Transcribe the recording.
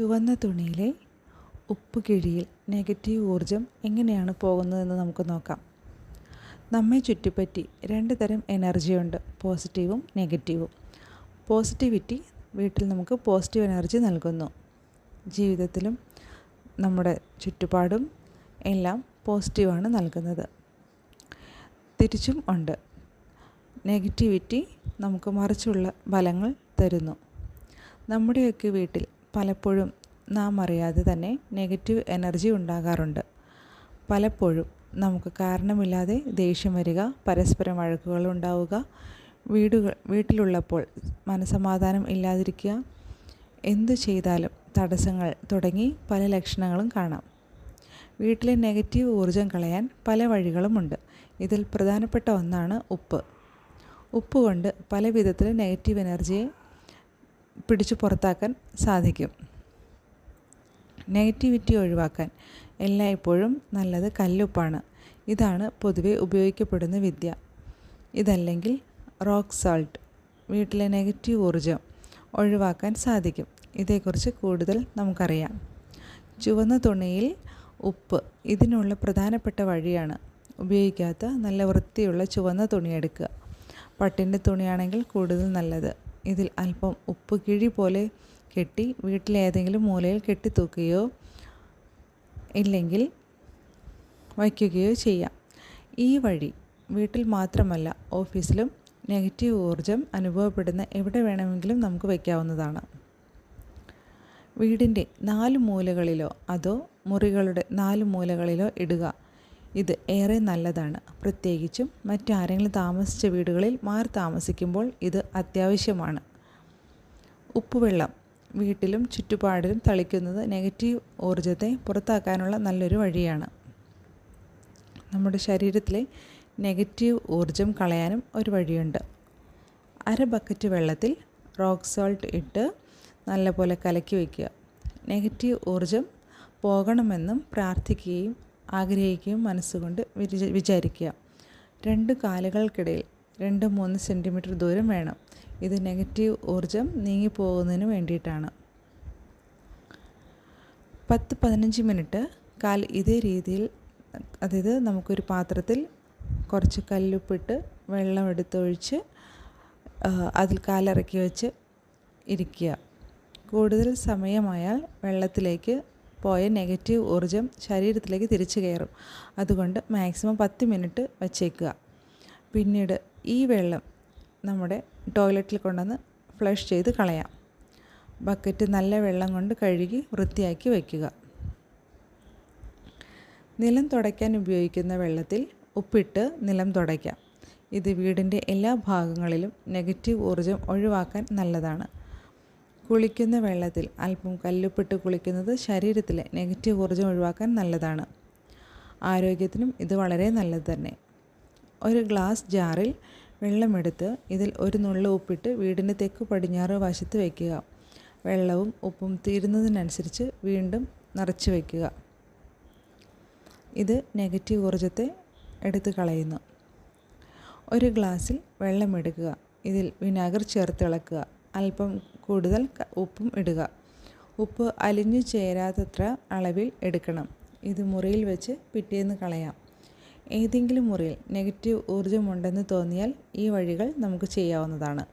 ചുവന്ന തുണിയിലെ ഉപ്പുകിഴിയിൽ നെഗറ്റീവ് ഊർജം എങ്ങനെയാണ് പോകുന്നതെന്ന് നമുക്ക് നോക്കാം. നമ്മെ ചുറ്റിപ്പറ്റി രണ്ട് തരം എനർജിയുണ്ട്, പോസിറ്റീവും നെഗറ്റീവും. പോസിറ്റിവിറ്റി വീട്ടിൽ നമുക്ക് പോസിറ്റീവ് എനർജി നൽകുന്നു. ജീവിതത്തിലും നമ്മുടെ ചുറ്റുപാടും എല്ലാം പോസിറ്റീവാണ് നൽകുന്നത്. തിരിച്ചും ഉണ്ട്. നെഗറ്റിവിറ്റി നമുക്ക് മറിച്ചുള്ള ഫലങ്ങൾ തരുന്നു. നമ്മുടെയൊക്കെ വീട്ടിൽ പലപ്പോഴും നാം അറിയാതെ തന്നെ നെഗറ്റീവ് എനർജി ഉണ്ടാകാറുണ്ട്. പലപ്പോഴും നമുക്ക് കാരണമില്ലാതെ ദേഷ്യം വരിക, പരസ്പരം വഴക്കുകൾ ഉണ്ടാവുക, വീട്ടിലുള്ളപ്പോൾ മനസമാധാനം ഇല്ലാതിരിക്കുക, എന്തു ചെയ്താലും തടസ്സങ്ങൾ തുടങ്ങി പല ലക്ഷണങ്ങളും കാണാം. വീട്ടിലെ നെഗറ്റീവ് ഊർജം കളയാൻ പല വഴികളുമുണ്ട്. ഇതിൽ പ്രധാനപ്പെട്ട ഒന്നാണ് ഉപ്പ്. ഉപ്പ് കൊണ്ട് പല വിധത്തിൽ നെഗറ്റീവ് എനർജിയെ പിടിച്ചു പുറത്താക്കാൻ സാധിക്കും. നെഗറ്റിവിറ്റി ഒഴിവാക്കാൻ എല്ലായ്പ്പോഴും നല്ലത് കല്ലുപ്പാണ്. ഇതാണ് പൊതുവെ ഉപയോഗിക്കപ്പെടുന്ന വിദ്യ. ഇതല്ലെങ്കിൽ റോക്ക് സാൾട്ട് വീട്ടിലെ നെഗറ്റീവ് ഊർജം ഒഴിവാക്കാൻ സാധിക്കും. ഇതേക്കുറിച്ച് കൂടുതൽ നമുക്കറിയാം. ചുവന്ന തുണിയിൽ ഉപ്പ് ഇതിനുള്ള പ്രധാനപ്പെട്ട വഴിയാണ്. ഉപയോഗിക്കാത്ത നല്ല വൃത്തിയുള്ള ചുവന്ന തുണി എടുക്കുക. പട്ടിൻ്റെ തുണിയാണെങ്കിൽ കൂടുതൽ നല്ലത്. ഇതിൽ അല്പം ഉപ്പ് കിഴി പോലെ കെട്ടി വീട്ടിലേതെങ്കിലും മൂലയിൽ കെട്ടിത്തൂക്കുകയോ ഇല്ലെങ്കിൽ വയ്ക്കുകയോ ചെയ്യാം. ഈ വഴി വീട്ടിൽ മാത്രമല്ല, ഓഫീസിലും നെഗറ്റീവ് ഊർജം അനുഭവപ്പെടുന്ന എവിടെ വേണമെങ്കിലും നമുക്ക് വയ്ക്കാവുന്നതാണ്. വീടിൻ്റെ 4 മൂലകളിലോ അതോ മുറികളുടെ 4 മൂലകളിലോ ഇടുക. ഇത് ഏറെ നല്ലതാണ്. പ്രത്യേകിച്ചും മറ്റാരെങ്കിലും താമസിച്ച വീടുകളിൽ മാറി താമസിക്കുമ്പോൾ ഇത് അത്യാവശ്യമാണ്. ഉപ്പുവെള്ളം വീട്ടിലും ചുറ്റുപാടിലും തളിക്കുന്നത് നെഗറ്റീവ് ഊർജത്തെ പുറത്താക്കാനുള്ള നല്ലൊരു വഴിയാണ്. നമ്മുടെ ശരീരത്തിലെ നെഗറ്റീവ് ഊർജം കളയാനും ഒരു വഴിയുണ്ട്. 1/2 ബക്കറ്റ് വെള്ളത്തിൽ റോക്ക് സോൾട്ട് ഇട്ട് നല്ലപോലെ കലക്കി വയ്ക്കുക. നെഗറ്റീവ് ഊർജം പോകണമെന്നും പ്രാർത്ഥിക്കുകയും ആഗ്രഹിക്കുകയും മനസ്സുകൊണ്ട് വിചാരിക്കുക. 2 കാലുകൾക്കിടയിൽ 2-3 സെൻറ്റിമീറ്റർ ദൂരം വേണം. ഇത് നെഗറ്റീവ് ഊർജം നീങ്ങിപ്പോകുന്നതിന് വേണ്ടിയിട്ടാണ്. 10-15 മിനിറ്റ് കാൽ ഇതേ രീതിയിൽ, അതായത് നമുക്കൊരു പാത്രത്തിൽ കുറച്ച് കല്ലുപ്പിട്ട് വെള്ളം എടുത്തൊഴിച്ച് അതിൽ കാലിറക്കി വെച്ച് ഇരിക്കുക. കൂടുതൽ സമയമായാൽ വെള്ളത്തിലേക്ക് പോയ നെഗറ്റീവ് ഊർജം ശരീരത്തിലേക്ക് തിരിച്ചു കയറും. അതുകൊണ്ട് മാക്സിമം 10 മിനിറ്റ് വച്ചേക്കുക. പിന്നീട് ഈ വെള്ളം നമ്മുടെ ടോയ്ലറ്റിൽ കൊണ്ടുവന്ന് ഫ്ലഷ് ചെയ്ത് കളയാം. ബക്കറ്റ് നല്ല വെള്ളം കൊണ്ട് കഴുകി വൃത്തിയാക്കി വയ്ക്കുക. നിലം തുടയ്ക്കാൻ ഉപയോഗിക്കുന്ന വെള്ളത്തിൽ ഉപ്പിട്ട് നിലം തുടയ്ക്കാം. ഇത് വീടിൻ്റെ എല്ലാ ഭാഗങ്ങളിലും നെഗറ്റീവ് ഊർജം ഒഴിവാക്കാൻ നല്ലതാണ്. കുളിക്കുന്ന വെള്ളത്തിൽ അല്പം കല്ലുപ്പിട്ട് കുളിക്കുന്നത് ശരീരത്തിലെ നെഗറ്റീവ് ഊർജം ഒഴിവാക്കാൻ നല്ലതാണ്. ആരോഗ്യത്തിനും ഇത് വളരെ നല്ലത് തന്നെ. ഒരു ഗ്ലാസ് ജാറിൽ വെള്ളമെടുത്ത് ഇതിൽ ഒരു നുള്ളു ഉപ്പിട്ട് വീടിൻ്റെ തെക്ക് പടിഞ്ഞാറ് വശത്ത് വയ്ക്കുക. വെള്ളവും ഉപ്പും തീരുന്നതിനനുസരിച്ച് വീണ്ടും നിറച്ച് വയ്ക്കുക. ഇത് നെഗറ്റീവ് ഊർജത്തെ എടുത്ത് കളയുന്നു. ഒരു ഗ്ലാസ്സിൽ വെള്ളമെടുക്കുക. ഇതിൽ വിനാഗിർ ചേർത്ത് ഇളക്കുക. അല്പം കൂടുതൽ ഉപ്പും ഇടുക. ഉപ്പ് അലിഞ്ഞു ചേരാത്തത്ര അളവിൽ എടുക്കണം. ഇത് മുറിയിൽ വെച്ച് പിറ്റേന്ന് കളയാം. ഏതെങ്കിലും മുറിയിൽ നെഗറ്റീവ് ഊർജമുണ്ടെന്ന് തോന്നിയാൽ ഈ വഴികൾ നമുക്ക് ചെയ്യാവുന്നതാണ്.